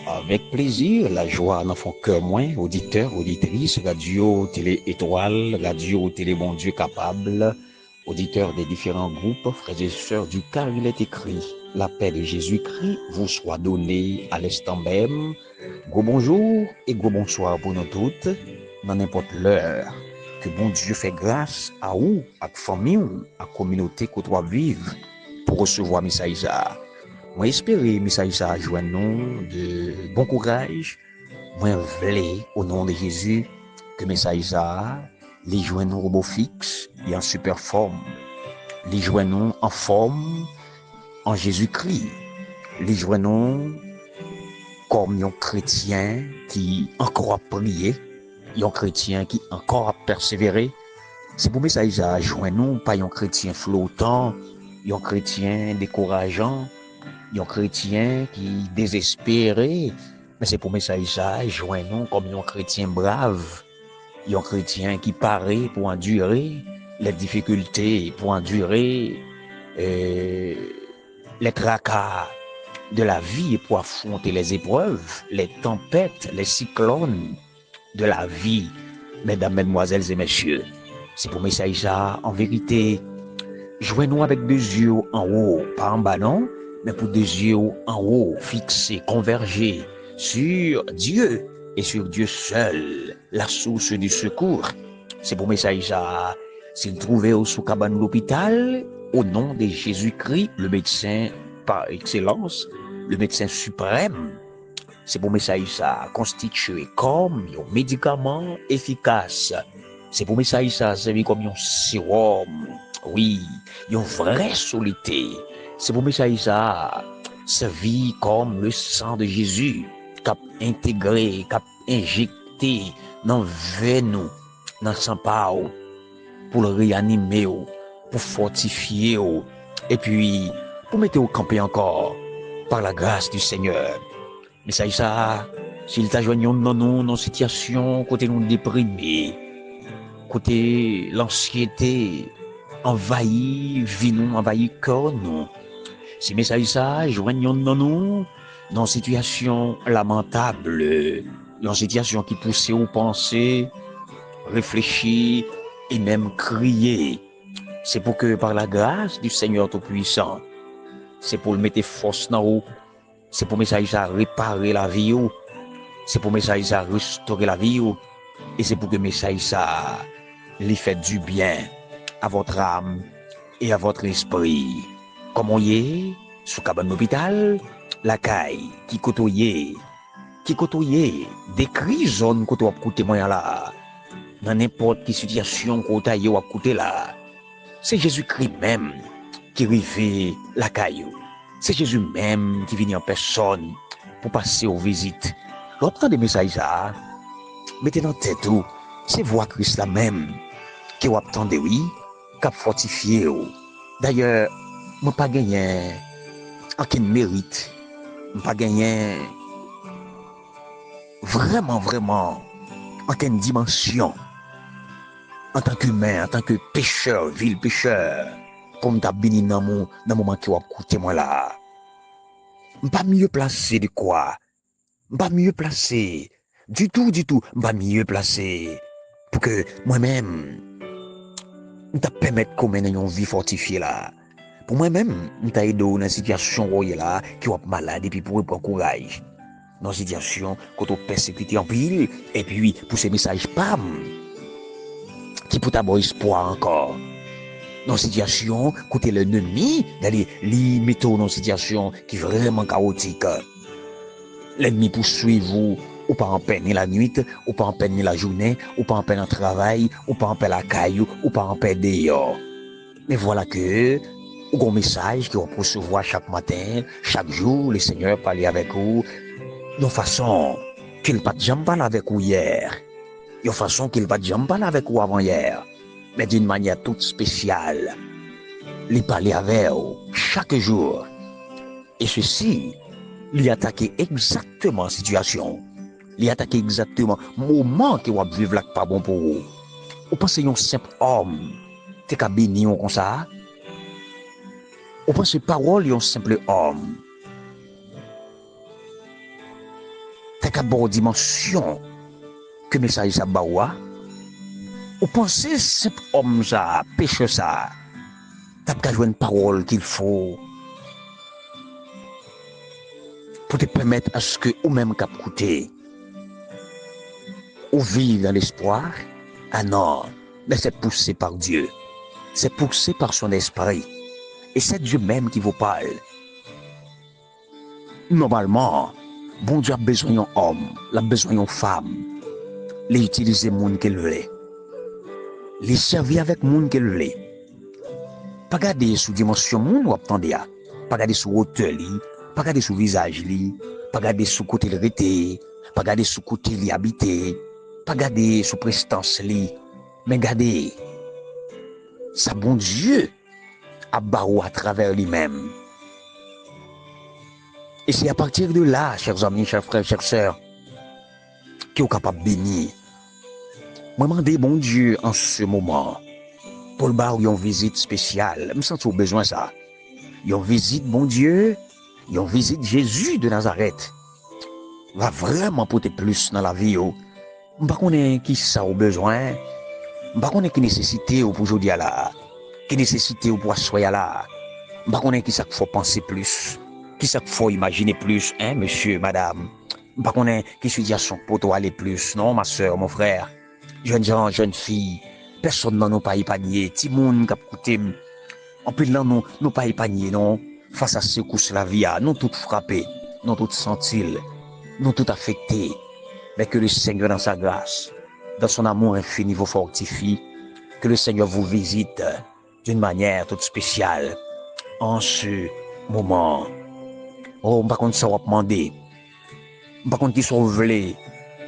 Avec plaisir, la joie dans mon cœur moins, auditeurs, auditrices, radio, télé étoile, radio, télé bon Dieu capable, auditeurs des différents groupes, frères et sœurs, du car il est écrit, la paix de Jésus-Christ vous soit donnée à l'instant même. Gros bonjour et gros bonsoir pour nous toutes, dans n'importe l'heure. Que bon Dieu fait grâce à vous, à la famille, à la communauté que toi vive pour recevoir message. Moi espérer message ça joindre nous de bon courage. Moi voulais au nom de Jésus que message ça les joindre nous robot fixe et en super forme. Les joindre nous en forme en Jésus-Christ. Les joindre nous comme un chrétien qui encore a prié, un chrétien qui encore a persévéré. C'est pour message ça joindre nous pas un chrétien flottant, un chrétien décourageant. Un chrétien qui désespéré, mais c'est pour message ça, joignons comme un chrétien brave, un chrétien qui paraît pour endurer les difficultés, pour endurer les tracas de la vie et pour affronter les épreuves, les tempêtes, les cyclones de la vie, mesdames, mesdemoiselles et messieurs. C'est pour message ça, en vérité, joignons avec deux yeux en haut, pas en bas non, mais pour des yeux en haut, fixés, convergés sur Dieu et sur Dieu seul, la source du secours. C'est pour message ça, s'il trouvait au sous cabane de l'hôpital, au nom de Jésus-Christ, le médecin par excellence, le médecin suprême. C'est pour message ça, constitué comme un médicament efficace. C'est pour message ça, c'est comme un sérum. Oui, une vraie solité. C'est pour message ça, servi comme le sang de Jésus, cap intégré, cap injecté dans nous, dans sang pao, pour le réanimer, pour fortifier, et puis pour mettre au campé encore, par la grâce du Seigneur. Message ça, s'il t'a joigné dans nous, situation, côté nous déprimés, côté l'anxiété, envahi vie nous, envahi corps nous. Si message ça, joignons nous dans une situation lamentable, dans une situation qui pousse aux pensées, réfléchir et même crier. C'est pour que par la grâce du Seigneur Tout-Puissant, c'est pour le mettre force dans vous, c'est pour message ça réparer la vie, c'est pour message ça restaurer la vie, et c'est pour que message ça lui fait du bien à votre âme et à votre esprit. Comme on y est, sous cabane d'hôpital, la caille qui côtoyait, décrit zone que tu as côté moyen là, dans n'importe quelle situation que tu as côté là. C'est Jésus-Christ même qui arrive la caille. C'est Jésus même qui vient en personne pour passer aux visites. L'autre des messages là, mettez dans tête tout, c'est voix Christ la même qui vous attendez oui, qui a fortifié. D'ailleurs, je n'ai pas gagné aucun mérite, je n'ai pas gagné vraiment aucune dimension en tant qu'humain, en tant que pécheur, vil pécheur, pour me béni dans le moment qui va écouter moi là. Je ne suis pas mieux placé de quoi, je ne suis pas mieux placé du tout, je ne suis pas mieux placé pour que moi-même, je te permette de mener une vie fortifiée là. Pour moi-même, je t'ai aidé dans une situation où là, qui est malade et puis pour prendre courage. Dans une situation où tu persécuté en pile, et puis pour ces messages pam, qui pour t'avoir espoir encore. Dans une situation où tu es l'ennemi, d'aller les mettre dans une situation qui est vraiment chaotique. L'ennemi poursuit vous, ou pas en peine la nuit, ou pas en peine la journée, ou pas en peine le travail, ou pas en peine la caillou, ou pas en peine dehors. Mais voilà que ou un message que vous recevoir chaque matin, chaque jour, le Seigneur parle avec vous, de façon qu'il n'a pas jamais parlé avec vous hier, de façon qu'il n'a pas jamais parlé avec vous avant hier, mais d'une manière toute spéciale. Il parle avec vous chaque jour. Et ceci, il attaque exactement la situation. Il attaque exactement le moment que vous vivez là pas bon pour vous. Vous pensez un simple homme, t'es qu'à bénir comme ça? Vous pensez parole un simple homme? qu'à bonne dimension que message ça baoua. Ou pensez simple homme ça, péché ça, t'as qu'à jouer une parole qu'il faut pour te permettre à ce que ou même qu'à coûter ou vivre dans l'espoir. Ah non, mais c'est poussé par Dieu, c'est poussé par son esprit, et c'est Dieu même qui vous parle. Normalement, bon Dieu a besoin d'un homme, il a besoin d'une femme, les utiliser monde qu'il veut, les servir avec monde qu'il veut. Pas garder sous dimension monde ou attendez à, pas garder sous hauteur li, pas garder sous visage li, pas garder sous côté le rété, pas garder sous côté li habité, pas garder sous prestance li, mais garder sa bon Dieu à barreau à travers lui-même. Et c'est à partir de là, chers amis, chers frères, chères sœurs, que vous êtes capables de bénir. Moi, demandez bon Dieu en ce moment, pour le bar où il y a une visite spéciale, je me sens au besoin de ça. Il y a une visite, bon Dieu, il y a une visite Jésus de Nazareth. Va vraiment porter plus dans la vie. Je ne sais pas qui ça au besoin, je ne sais pas qui nécessité pour aujourd'hui là, qui nécessité pour asseoir là, je ne sais pas qui ça qu'il faut penser plus. Qui ça qu'il faut imaginer plus, hein, monsieur, madame? Pas qu'on ait qui situation pour toi aller plus, non, ma soeur, mon frère. Jeunes gens, jeunes filles, personne n'en a pas épargné. Ti moun k'ap koute, en plus là, nous pas épargné, non. Face à ces coups la vie, nous toutes frappés, nous toutes sentis, nous toutes affectés. Mais que le Seigneur, dans sa grâce, dans son amour infini, vous fortifie. Que le Seigneur vous visite d'une manière toute spéciale en ce moment. Oh, par contre, ça va demander. Par contre, qui sont voulés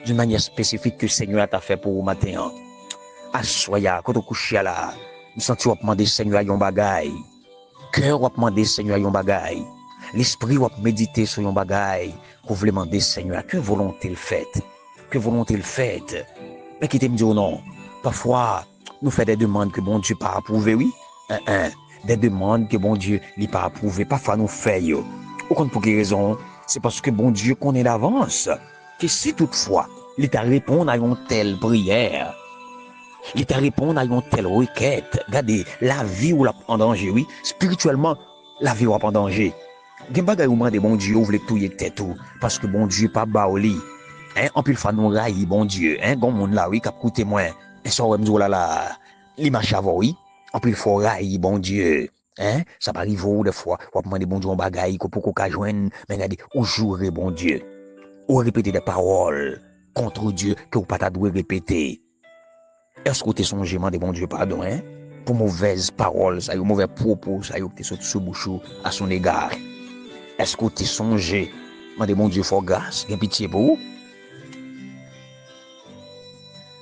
d'une manière spécifique que le Seigneur t'a fait pour vous matin. Assoya, quand vous couchez là, vous sentez vous demander Seigneur yon bagay. Cœur vous demander Seigneur yon bagay. L'esprit vous méditer sur yon bagay. Vous voulez demander Seigneur, que volonté le fait. Que volonté le fait. Mais qui t'aime dire non. Parfois, nous faisons des demandes que bon Dieu pas approuvé, oui. Des demandes que bon Dieu n'a pas approuvé. Parfois, nous faisons. Au compte pour quelle raison? C'est parce que bon Dieu connaît d'avance que si toutefois l'État répond à une telle prière, l'État répond à une telle requête, regardez, la vie ou la en danger, oui, spirituellement, la vie ou en danger. Gen bagay ou mande bon Dieu, ou vle tout yek tête ou, parce que bon Dieu pas baoli. Hein, en pile fa nou rayi bon Dieu, hein, gon moun la oui, kap koute moins. Et ça ou la la, li marche avant oui, en pile faut rayi bon Dieu. Hein? Ça peut arriver des fois, on demander bon Dieu en bagaille, qu'on peut qu'on joindre, mais regardez, on jouerait bon Dieu. On répéter des paroles contre Dieu que vous pas dû répéter. Est-ce que tu es songé, de bon Dieu pardon, hein? Pour mauvaises paroles, ça y est, mauvais propos, ça y est, tu es sous bouchou à son égard. Est-ce que tu es songé, de bon Dieu faut grâce, bien pitié pour vous?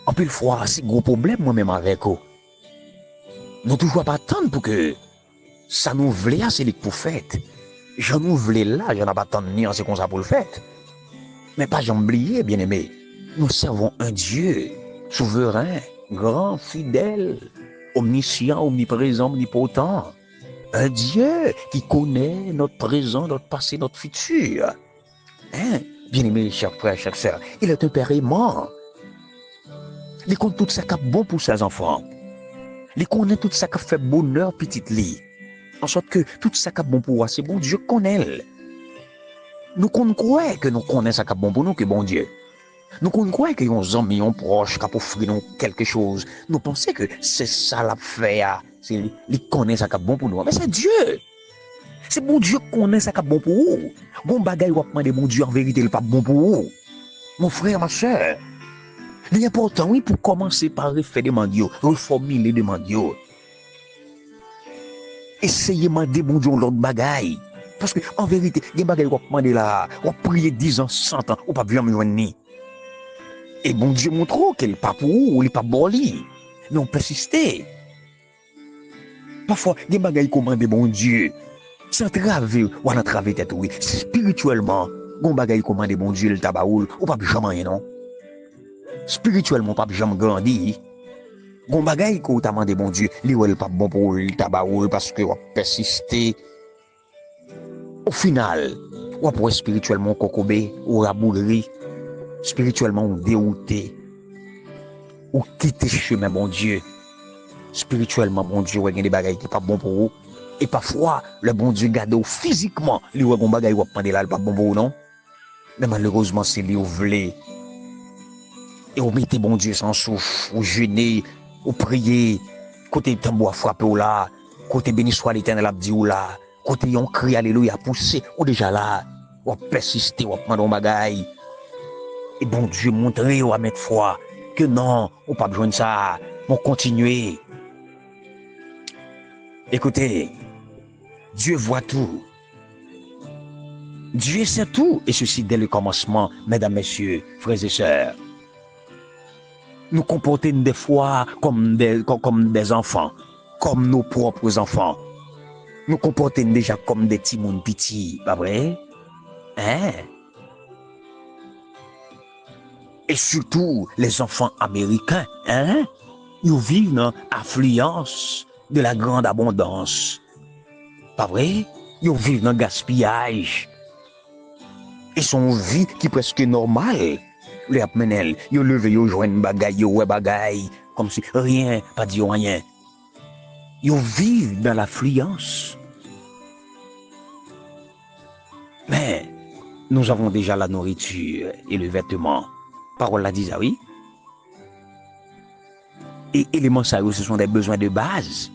En plus, fois, c'est gros problème moi-même avec vous. Nous toujours pas attendre pour que ça nous voulait assez pour fait. J'en nous voulais là, j'en ai pas tant ni en ce qu'on ça pour le fait. Mais pas j'en oublier, bien aimé. Nous servons un Dieu souverain, grand, fidèle, omniscient, omniprésent, omnipotent. Un Dieu qui connaît notre présent, notre passé, notre futur. Hein? Bien aimé, chers frères, chères sœurs, il est un père aimant. Il connaît tout ça qui est bon pour ses enfants. Il connaît tout ça qui fait bonheur petite lit. En sorte que tout ça qui est bon pour moi, c'est bon Dieu connaît. Nous croyons que nous connaissons ça qui est bon pour nous, que bon Dieu. Nous croyons que nos amis, nos proches, qui offrent nous quelque chose. Nous pensons que c'est ça la fait. Ils connaissent ça qui est bon pour nous. Mais c'est Dieu. C'est bon Dieu qui connaît ça qui est bon pour vous. Bon bagay ou demander bon Dieu en vérité, il n'est pas bon pour vous. Mon frère, ma soeur. L'important, oui, pour commencer par refaire des demandes, reformuler les demandes. Essayez de demander bon Dieu l'autre bagaille. Parce que, en vérité, il y a des bagailles qu'on demander là, on prier 10 ans, 100 ans, ou pas bien me joindre. Et bon Dieu montre qu'il n'est pas pour vous, il n'est pas bon lui. Mais on persiste. Parfois, il y a des bagailles qu'on demande bon Dieu. Sans traver, ou en traver tête, oui. Spirituellement, il y a des bagailles qu'on demande bon Dieu, le tabaoul, ou pas jamais, non. Spirituellement, pas jamais grandi. Gon bagay ko t'a demandé bon Dieu, li ou pas bon pour le tabaoul parce que on persister. Au final, ou pour spirituellement kokobé ou rabougri, spirituellement ou dérouté, ou quitter chemin, bon Dieu. Spirituellement, bon Dieu, il y a des bagailles qui sont pas bon pour vous. Et parfois, le bon Dieu garde physiquement, il y a des bagailles qui sont pas bon pour vous, non? Mais malheureusement, c'est lui qui voulez. Et vous mettez bon Dieu sans souffle, vous jeûnez, vous priez, côté tambour frappé ou là, côté béni soit l'éternel abdi ou là, côté on crie alléluia poussé, ou déjà là, ou persister, ou prendre un bagaille. Et bon Dieu montrer ou à mettre foi que non, on pas besoin de ça, on continuer. Écoutez, Dieu voit tout. Dieu sait tout, et ceci dès le commencement, mesdames, messieurs, frères et sœurs. Nous comporter des fois comme des enfants, comme nos propres enfants. Nous comporter déjà comme des petits moun petits, pas vrai? Hein? Et surtout les enfants américains, hein? Ils vivent dans l'affluence de la grande abondance. Pas vrai? Ils vivent dans le gaspillage. Et son vie qui est presque normale. Les apmenel, ils levé, ils joignent bagaille, ouais bagaille, comme si rien, pas dit rien. Ils vivent dans l'affluence. Mais nous avons déjà la nourriture et le vêtement. Parole la dit, ah oui. Et éléments ça, ce sont des besoins de base.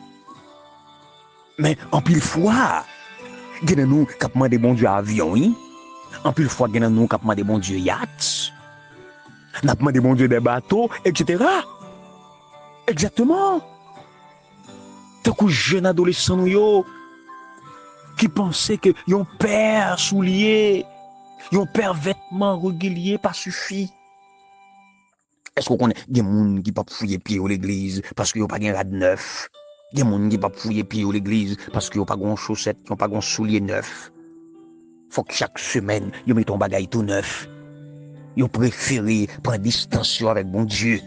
Mais en pile fois, il y a nous qui demandent bon Dieu avion, oui. En pile fois, il y a nous qui demandent bon Dieu yacht. N'a demandé bon Dieu des bateaux, etc. Exactement. Tant que jeune adolescent nous qui pensait que yon père soulier, yon père vêtements réguliers pas suffit. Est-ce qu'on connaît des gens qui pas fouiller pied à l'église parce qu'ils n'ont pas de rad neuf? Des gens qui pas fouiller pied à l'église parce qu'ils n'ont pas de chaussettes, ils n'ont pas de souliers neufs. Faut que chaque semaine, ils mettent un bagage tout neuf. Ils préfèrent prendre distension avec bon Dieu.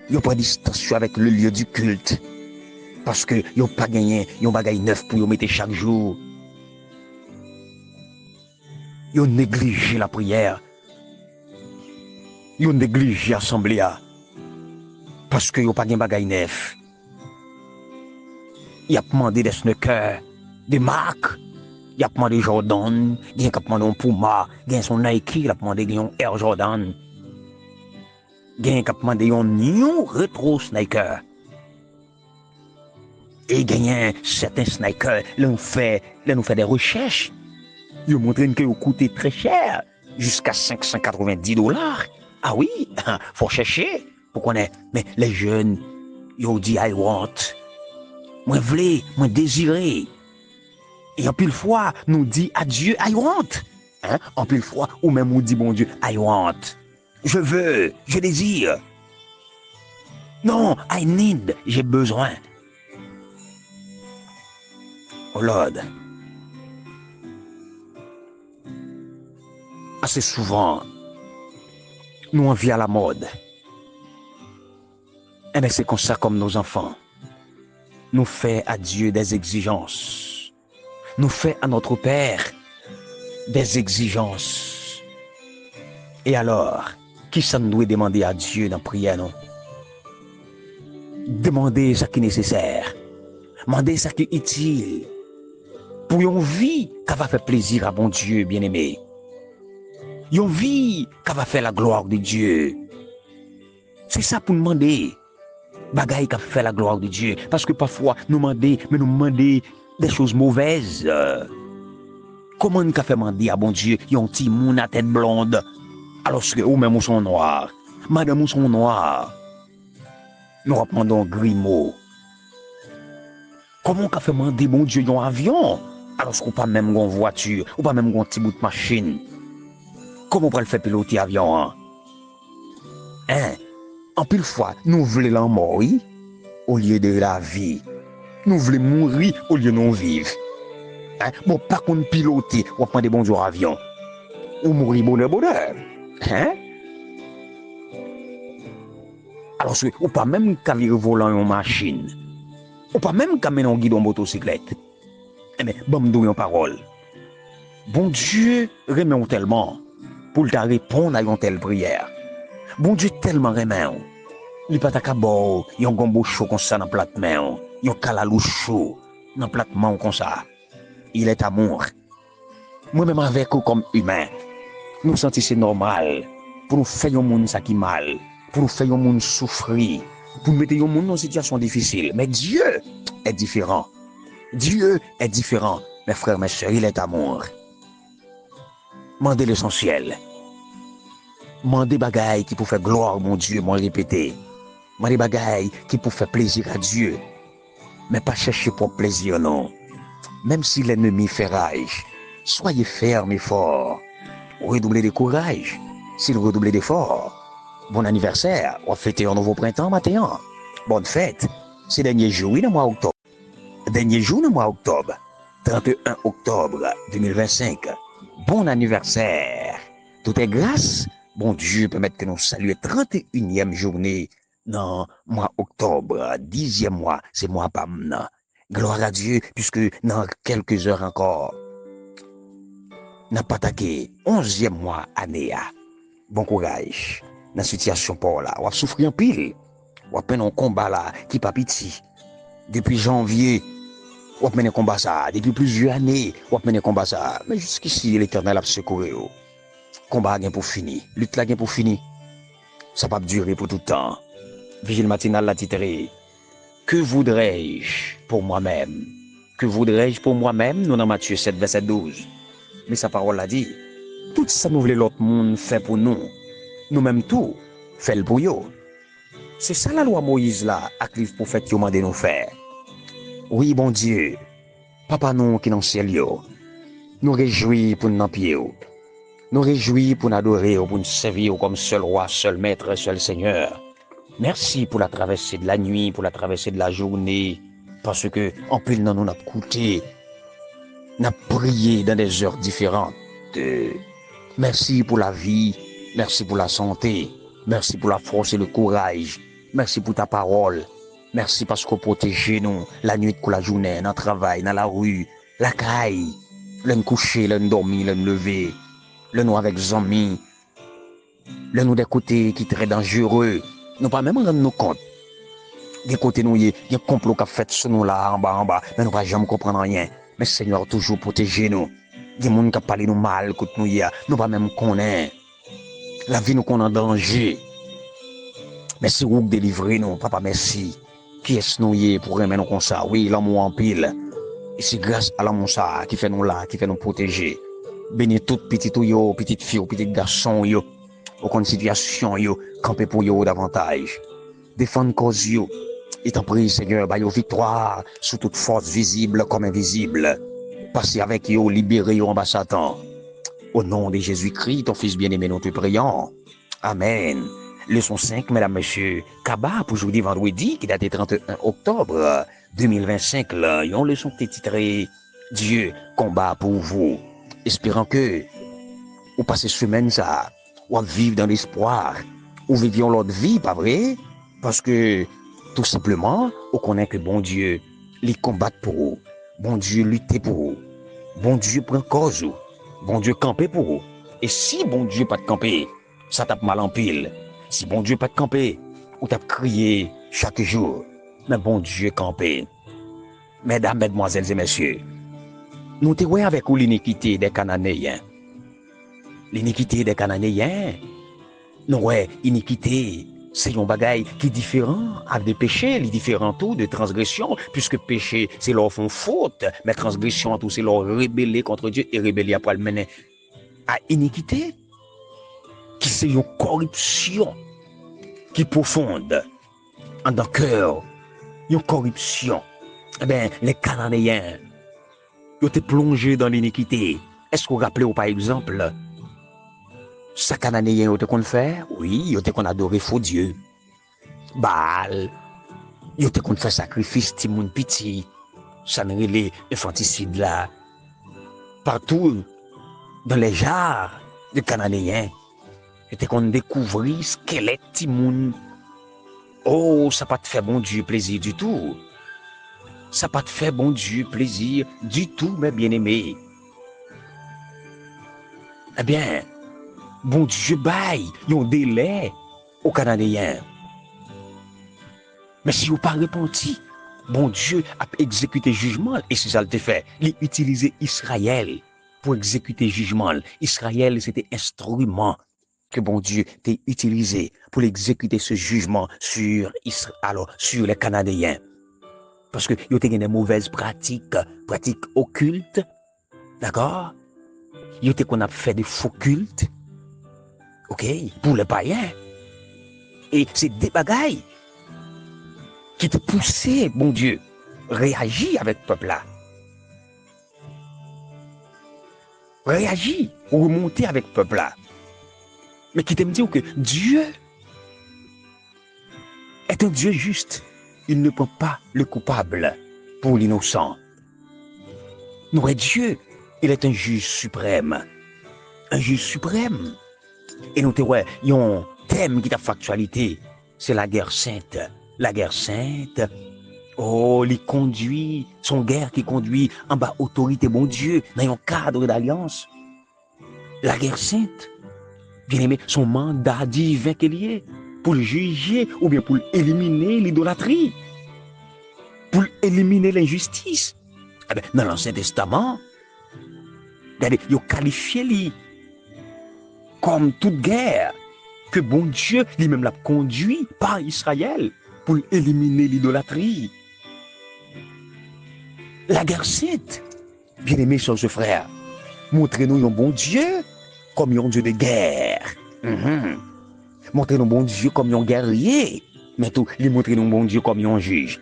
Ils prennent distension avec le lieu du culte. Parce que ils n'ont pas gagné, ils ont bagage neuf pour mettre chaque jour. Ils ont négligé la prière. Ils ont négligé l'assemblée. Parce qu'ils n'ont pas gagné bagage neuf. Ils ont demandé des sneakers, des marques. Il a demandé Jordan, il a demandé un Puma, il a son Nike, il a demandé un Air Jordan. Il a demandé un New Retro Sneaker. Et il y a certains sneakers, là nous fait des recherches. Ils montrent qu'ils coûtent très cher, jusqu'à $590. Ah oui, faut chercher pour connaître. Mais les jeunes, ils ont dit I want. Moi voulais, moi désirer. Et en pile fois, nous dit à Dieu, I want. Hein? En pile fois, ou même nous dit, bon Dieu, I want. Je veux, je désire. Non, I need, j'ai besoin. Oh Lord. Assez souvent, nous on vit à la mode. Et bien c'est comme ça comme nos enfants. Nous fait à Dieu des exigences. Nous fait à notre Père des exigences. Et alors, qui ça nous doit demander à Dieu dans la prière, non? Demander ce qui est nécessaire. Demander ce qui est utile. Pour une vie qui va faire plaisir à bon Dieu, bien-aimé. Une vie qui va faire la gloire de Dieu. C'est ça pour nous demander. Bagaille qui va faire la gloire de Dieu. Parce que parfois, nous demandons des choses mauvaises. Comment on fait demander à bon Dieu, il y a un petit moun à tête blonde, alors que ou même sont noirs, madame ou sont noirs. Nous demandons grimaud. Comment on fait demander bon Dieu, il y a un avion, alors qu'on pas même une voiture, ou pas même un petit bout de machine. Comment on peut le faire piloter avion, hein? En pile fois, nous voulons la mort, oui, au lieu de la vie. Nous voulons mourir au lieu de nous vivre. Bon, pas qu'on piloter ou prendre des bons jours avion. Ou mourir bonheur. Alors, ou pas même qu'aller volant en machine. Ou pas même qu'amener un guidon motocyclette. Mais, bon, nous une parole. Bon Dieu remet tellement pour te répondre à une telle prière. Bon Dieu tellement remet. Il pas ta bon, yon gombo chaud comme ça dans plat main, yon kalalou chaud dans plat main comme ça. Il est amour. Moi-même avec vous comme humain, nous sentons c'est normal pour nous faire un monde ça qui mal, pour nous faire un monde souffrir, pour nous mettre un monde dans une situation difficile. Mais Dieu est différent. Dieu est différent. Mes frères, mes sœurs, il est amour. Mandez l'essentiel. Mandez bagaille qui pour faire gloire, mon Dieu, moi répété. Mandez bagaille qui pour faire plaisir à Dieu. Mais pas chercher pour plaisir, non. Même si l'ennemi fait rage, soyez ferme et fort. Redoublez de courage, s'il redoublez d'efforts. Bon anniversaire, on va fêter un nouveau printemps maintenant. Bonne fête. C'est dernier jour dans le mois d'octobre. Dernier jour dans le mois d'octobre. 31 octobre 2025. Bon anniversaire. Tout est grâce. Bon Dieu permette que nous saluions 31e journée dans le mois d'octobre. 10e mois, c'est mois PAM. Gloire à Dieu, puisque dans quelques heures encore, n'a pas attaqué 11e mois année. Bon courage. Dans la situation pour là, on va souffrir en pile. On va mener un combat là qui pas petit. Depuis janvier, on va mener un combat ça. Depuis plusieurs années, on va mener un combat ça. Mais jusqu'ici, l'Éternel a secouru. Combat gain pour finir. Lutte là gain pour finir. Ça va pas durer pour tout le temps. Vigile matinal la titré. Que voudrais-je pour moi-même? Que voudrais-je pour moi-même? Nous dans Matthieu 7, verset 12. Mais sa parole l'a dit. Tout ça nous voulons l'autre monde fait pour nous. Nous-mêmes tout, fait le pour eux. C'est ça la loi Moïse là, avec les prophètes qui ont demandé nous faire. Oui, bon Dieu, Papa nous qui dans le ciel, nous réjouis pour nous pied. Nous réjouis pour nous adorer, pour nous servir comme seul roi, seul maître, seul Seigneur. Merci pour la traversée de la nuit, pour la traversée de la journée, parce que en plus nous n'a coûté, n'a prié dans des heures différentes. Merci pour la vie, merci pour la santé, merci pour la force et le courage, merci pour ta parole, merci parce que protégez nous la nuit pour la journée, dans le travail, dans la rue, la caille, le coucher, le dormir, le lever, le nous avec les amis, le nous des côtés qui très dangereux, nous pas même rendre nous compte. Des côtés nous, il y a un complot qui a fait sur nous là, en bas, mais nous pas jamais comprendre rien. Mais Seigneur, toujours protégez nous. Il y a des gens qui parlent nous mal, que nous pas même connaître. La vie nous connaît en danger. Merci pour délivrer nous, papa, merci. Qui est-ce nous pour remettre nous comme ça? Oui, l'amour en pile. Et c'est grâce à l'amour ça qui fait nous là, qui fait nous protéger. Bénis toutes petites yo, petites filles, petits garçons yo. Aucune situation yo, camper pour yo davantage. Défendre cause yo. Et t'en prie, Seigneur, bah yo victoire sous toute force visible comme invisible. Passez avec yo, libérez yo en bas Satan. Au nom de Jésus-Christ, ton Fils bien-aimé, nous te prions. Amen. Leçon 5, mesdames, messieurs. Kaba pour aujourd'hui vendredi, qui date du 31 octobre 2025. Là, une leçon qui est titrée Dieu combat pour vous. Espérant que vous passez semaine ça, ou vivre dans l'espoir, ou vivions l'autre vie, pas vrai? Parce que tout simplement, on connaît que bon Dieu, les combat pour vous. Bon Dieu lutte pour vous. Bon Dieu prend cause. Bon Dieu camper pour vous. Et si bon Dieu pas de camper, ça tape mal en pile. Si bon Dieu pas de camper, ou tape crier chaque jour. Mais bon Dieu camper. Mesdames, mesdemoiselles et messieurs, nous te voyons avec l'iniquité des Cananéens. L'iniquité des Cananéens, nous ouais, iniquité, c'est un bagaille qui est différent avec des péchés, les différents taux de transgression, puisque péché, c'est leur font faute, mais transgression, tout, c'est leur rébellion contre Dieu, et rébellion après le mener à iniquité, qui c'est une corruption qui est profonde en dans le cœur, une corruption. Eh bien, les Cananéens, ils étaient plongés dans l'iniquité. Est-ce que vous vous rappelez, par exemple, ça Cananéen, ils qu'on fait? Oui, ils qu'on adorer faux Dieu. Baal, ils qu'on fait sacrifice, timoun piti, ça n'est les infanticides là. Partout, dans les jars des Cananéens, ils qu'on découvrit squelette, timoun. Oh, ça pas te fait bon Dieu plaisir du tout. Ça pas te fait bon Dieu plaisir du tout, mes bien-aimés. Eh bien, bon Dieu baille, yon délai aux Canadiens. Mais si vous pas repenti, bon Dieu a exécuté jugement et c'est ça le fait. Il a utilisé Israël pour exécuter jugement. Israël, c'était instrument que bon Dieu t'a utilisé pour exécuter ce jugement sur sur les Canadiens. Parce que ils ont des mauvaises pratiques occultes, d'accord? Ils ont qu'on a fait des faux cultes, ok, pour les païens. Et c'est des bagailles qui te poussaient, bon Dieu, réagir avec le peuple là. Réagir ou remonter avec le peuple là. Mais qui t'aime dire que Dieu est un Dieu juste. Il ne prend pas le coupable pour l'innocent. Non, Dieu, il est un juge suprême. Un juge suprême. Et nous, ouais, il y a un thème qui est factualité. C'est la guerre sainte. La guerre sainte. Oh, il conduit, son guerre qui conduit en bas autorité, bon Dieu, dans un cadre d'alliance. La guerre sainte. Bien aimé, son mandat divin qu'il y est pour le juger ou bien pour éliminer l'idolâtrie, pour éliminer l'injustice. Eh bien, dans l'Ancien Testament, regardez, il a qualifié comme toute guerre que bon Dieu lui-même l'a conduit par Israël pour éliminer l'idolâtrie. La guerre sainte, bien aimé, chers frères, montrez-nous un bon Dieu comme un Dieu de guerre. Montrez-nous bon Dieu comme un guerrier. Mais tout, il montrez-nous bon Dieu comme un juge.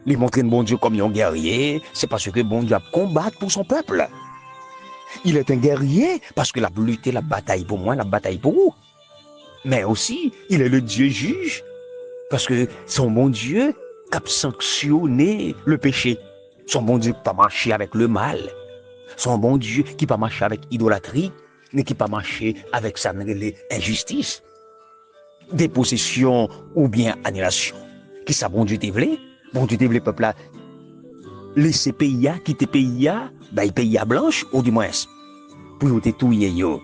Il montrez-nous bon Dieu comme un guerrier, c'est parce que bon Dieu a combattu pour son peuple. Il est un guerrier parce qu'il a lutté la bataille pour moi, la bataille pour vous. Mais aussi, il est le Dieu juge parce que son bon Dieu qui a sanctionné le péché. Son bon Dieu qui pas marché avec le mal. Son bon Dieu qui pas marché avec idolâtrie, mais qui pas marché avec sa injustice. Dépossession ou bien annulation. Qui ça bon Dieu t'est voulu? Bon Dieu t'est voulu peuple là. Laisser pays à, quitter pays à, bah pays à blanche ou du moins pour te touiller yo.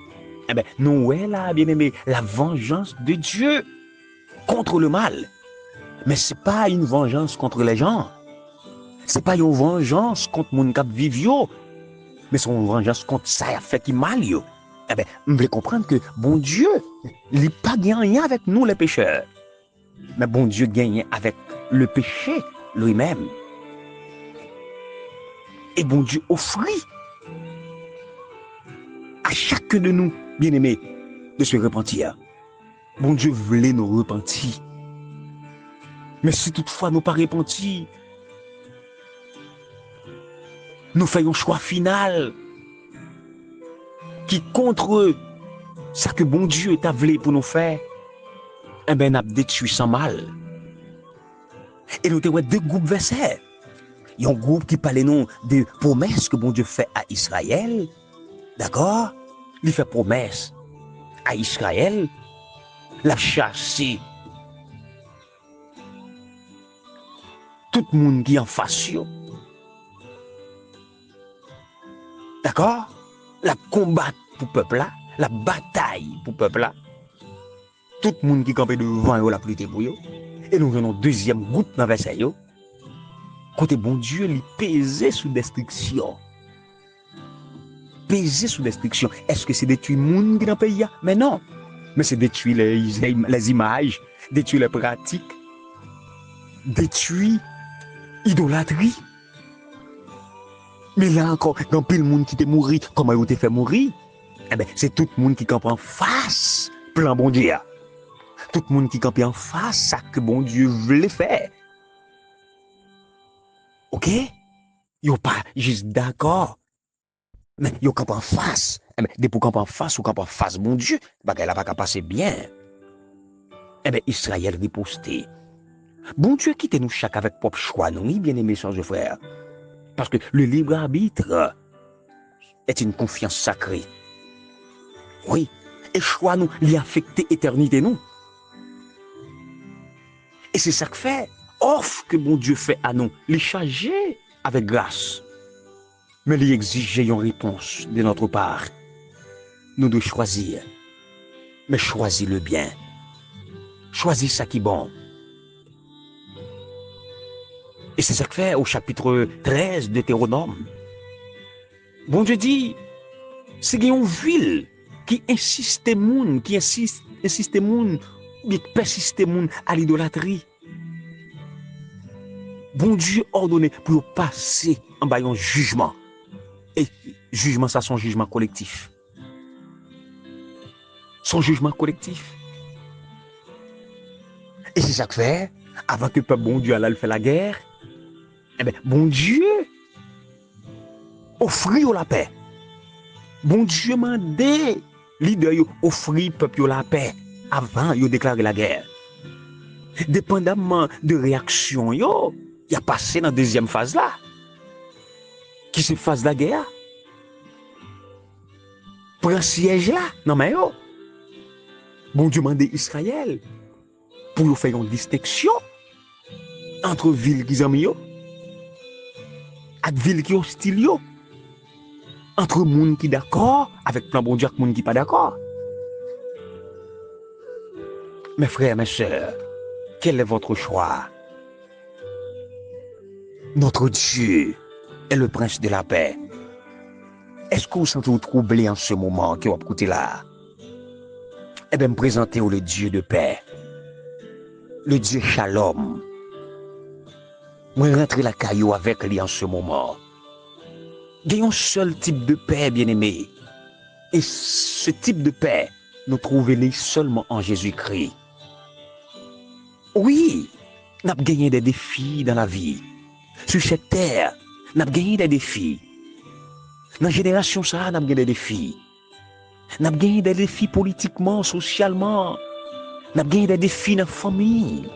Eh ben nous ouais là bien aimé la vengeance de Dieu contre le mal. Mais c'est pas une vengeance contre les gens. C'est pas une vengeance contre mon cap vivio. Mais c'est une vengeance contre ça a fait qui mal yo. Eh ben, vous voulez comprendre que bon Dieu, il n'a pas gagné avec nous les pécheurs. Mais bon Dieu gagne avec le péché lui-même. Et bon Dieu offrit à chacun de nous, bien-aimés, de se repentir. Bon Dieu voulait nous repentir. Mais si toutefois nous pas repentir, nous faisons un choix final qui contre ça que bon Dieu t'a voulu pour nous faire, eh ben, n'a détruit sans mal. Et nous avons deux groupes versets. Il y a un groupe qui parle non des promesses que bon Dieu fait à Israël. D'accord? Il fait promesse à Israël, la chasser tout le monde qui est en face. D'accord? La combattre pour le peuple là, la bataille pour le peuple là. Tout le monde qui campait devant eux la pluie pour eux. Et nous venons deuxième groupe dans verset yo. Côté bon Dieu, il pesait sous destruction. Peser sous destruction. Est-ce que c'est détruire le monde qui est dans le pays? Mais non. Mais c'est détruire les images, détruire les pratiques, détruire l'idolâtrie. Mais là encore, dans le monde qui t'est mort, comment il t'a fait mourir? Eh bien, c'est tout le monde qui campe en face, plan bon Dieu. Tout le monde qui campe en face, ça que bon Dieu voulait faire. Ok? Yo pas juste d'accord. Mais yo campe en face. Eh bien, dès pour camper en face ou camper en face, bon Dieu, bah qu'elle a pas qu'à passer bien. Eh bien, Israël riposté. Bon Dieu, quittez-nous chaque avec propre choix, nous, bien aimés, chers frères. Parce que le libre arbitre est une confiance sacrée. Oui. Et choix nous, l'y affecter éternité nous. Et c'est ça que fait. Offre que bon Dieu fait à nous, les charger avec grâce. Mais les exiger une réponse de notre part. Nous devons choisir. Mais choisir le bien. Choisis ça qui est bon. Et c'est ça que fait au chapitre 13 de Deutéronome. Bon Dieu dit, c'est une ville qui insiste moun, qui persiste moun à l'idolâtrie. Bon Dieu ordonné pour passer en bas un jugement. Et jugement, ça, son jugement collectif. Son jugement collectif. Et c'est ça que fait, avant que le peuple bon Dieu allait faire la guerre, eh bien, bon Dieu offrit la paix. Bon Dieu m'a dit, leader offrit peuple la paix avant de déclarer la guerre. Dépendamment de réaction, il a passé dans la deuxième phase là. Qui se phase la guerre? Prend siège là, non mais yo. Bon Dieu m'a dit Israël pour faire une distinction entre villes qui sont yo et villes qui hostile yo. Entre monde qui d'accord avec plan bon Dieu et monde qui pas d'accord. Mes frères, mes sœurs, quel est votre choix? Notre Dieu est le prince de la paix. Est-ce que vous sentez-vous troublé en ce moment que vous écoutez là? Eh bien, présentez-vous le Dieu de paix, le Dieu Shalom. Moi, rentrez la caillou avec lui en ce moment. Il y a un seul type de paix, bien-aimé. Et ce type de paix, nous trouvons seulement en Jésus-Christ. Oui, nous avons gagné des défis dans la vie. Sur cette terre, nous avons gagné des défis. Dans la génération, ça, nous avons gagné des défis. Nous avons gagné des défis politiquement, socialement. Nous avons gagné des défis dans la famille.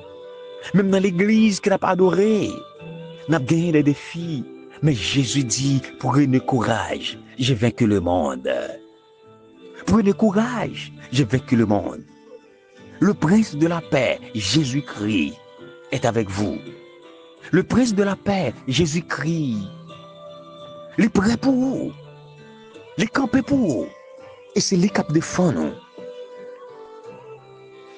Même dans l'église que nous avons adorée. Nous avons gagné des défis. Mais Jésus dit, prenez courage, j'ai vaincu le monde. Prenez courage, j'ai vaincu le monde. Le prince de la paix, Jésus-Christ, est avec vous. Le prince de la paix, Jésus-Christ, il est prêt pour vous. Il est campé pour vous. Et c'est lui qui défend nous.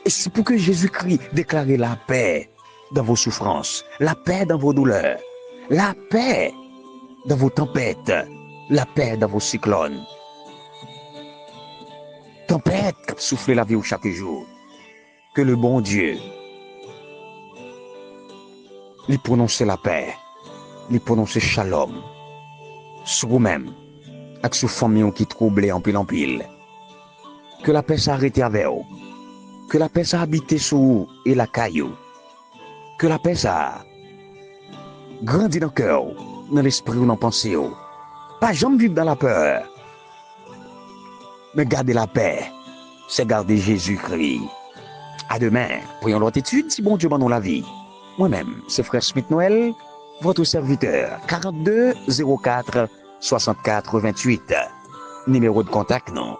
Et c'est pour que Jésus-Christ déclare la paix dans vos souffrances, la paix dans vos douleurs, la paix dans vos tempêtes, la paix dans vos cyclones. Tempête qui souffle la vie chaque jour. Que le bon Dieu lui prononce la paix, lui prononce shalom sur vous-même, avec sur famille qui trouble en pile. Que la paix s'arrête avec vous. Que la paix s'habite sur vous et la caillou. Que la paix ça grandit dans le cœur, dans l'esprit ou dans la pensée. Pas jamais vivre dans la peur. Mais garder la paix, c'est garder Jésus-Christ. À demain, prions l'autre étude, si bon Dieu m'en la vie. Moi-même, c'est Frère Smith Noël, votre serviteur, 42 04 64 28. Numéro de contact, non.